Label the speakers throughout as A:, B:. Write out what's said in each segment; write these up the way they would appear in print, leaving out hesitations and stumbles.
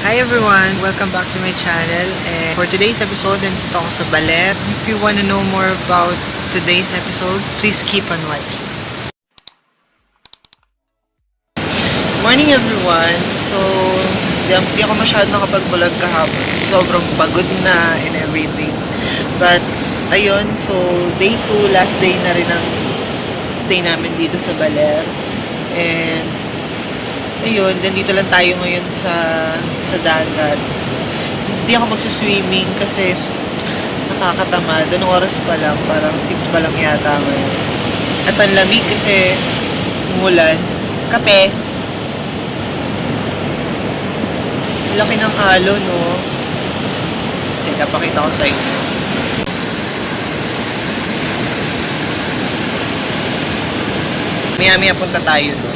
A: Hi everyone! Welcome back to my channel. And for today's episode, nandito ako sa Baler. If you want to know more about today's episode, please keep on watching. Morning everyone! So, di ako masyado nakapag-vlog kahapon. Sobrang pagod na and everything. But, ayun. So, day 2, last day na rin ang stay namin dito sa Baler. And, ayun, nandito lang tayo ngayon sa dagat. Hindi ako magsuswimming kasi nakakatamad. Anong oras pa lang? Parang 6 pa lang yata ngayon. At ang lamig kasi umulan. Kape. Laki ng alon, no? Teka, pakita ko sa inyo. Maya-maya punta tayo doon.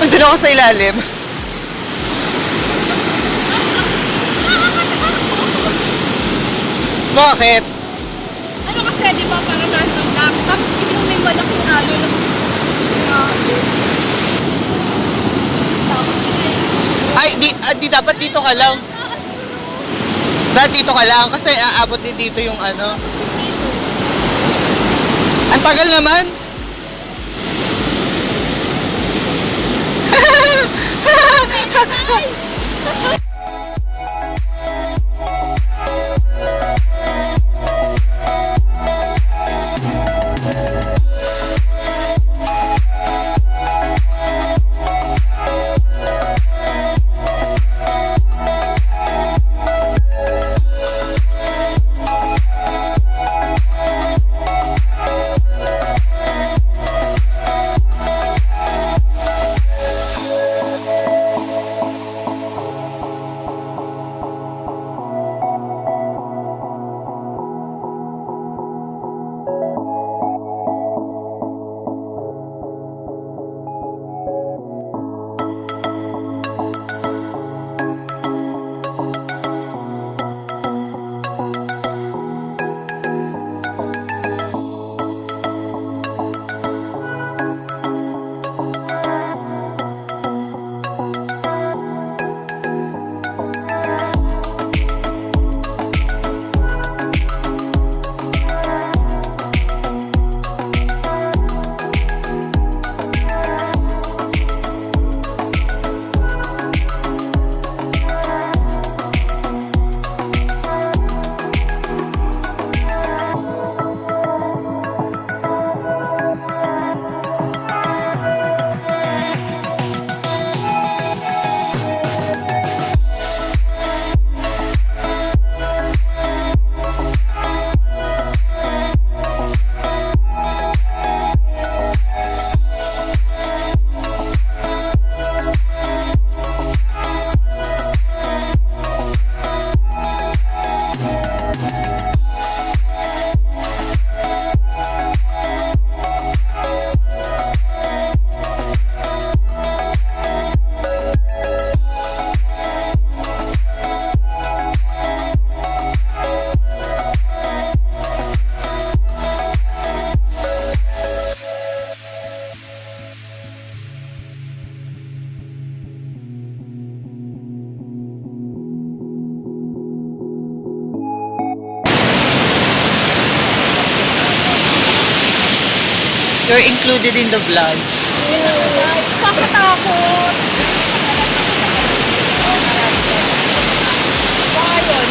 A: Andun ako sa ilalim. Bakit?
B: Ano kasi, di ba, parang random lang. Tapos biglang may malaking alo na
A: Ay, di dapat dito ka lang. Dapat dito ka lang kasi aabot din dito yung ano. Ang tagal naman. You're included in the vlog.
B: Pakatakot! Baka yun.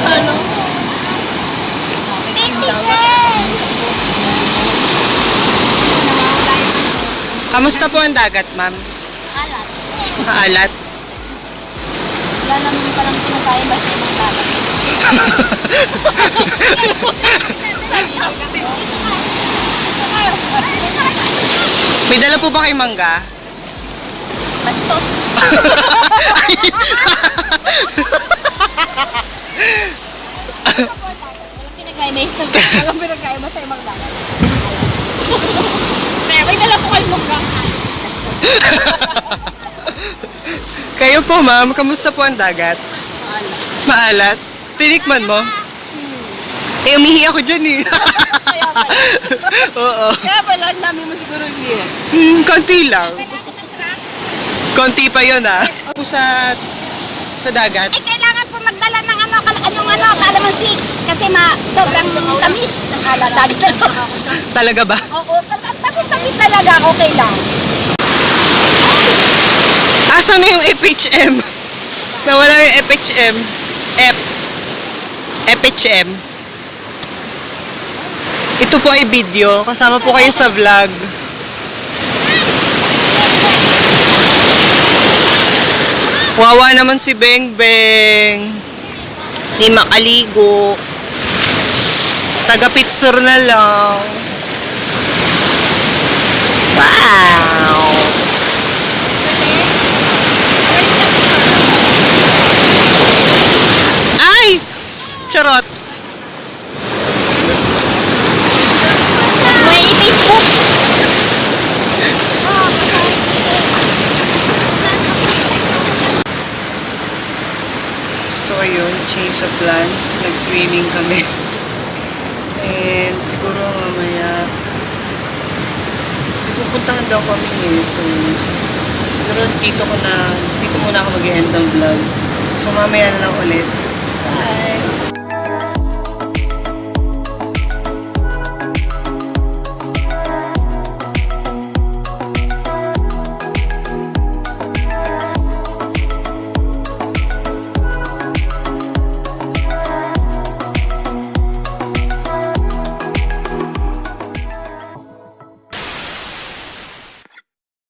B: Ano?
A: Kamusta po ang dagat, ma'am?
B: Alat.
A: Maalat?
B: Wala naman palang pinagkaya ba sa ibang dagat?
A: May dala po ba kayong mangga?
B: Bastos. kami sa walang pinagkaiba sa ibang dagat. Kaya may dala po kayo mukha.
A: Kayo po, ma'am, kamusta po ang dagat? Maalat. Tinikman mo? Eh, umihi ako dyan eh.
B: Kaya pala.
A: Oo.
B: Kaya pala, ang dami mo siguro hindi.
A: Konti lang. Konti pa yun ah. Sa dagat.
B: Eh, kailangan po magdala ng kalamansi. Kasi sobrang tamis ng dagat.
A: Talaga ba?
B: Oo, tamis talaga, okay lang.
A: Asan na yung FHM? Nawala yung FHM. FHM. Ito po ay video. Kasama po kayo sa vlog. Wawa naman si Beng Beng. Di makaligo. Taga-pitsur na lang. Wow! Ay! Charot!
B: May ipis po.
A: So ayun, change of plans. Nag-swimming kami. And siguro mamaya pupuntahan daw kami eh. So siguro dito muna ako mag-end ng vlog. So mamaya na lang ulit. Bye!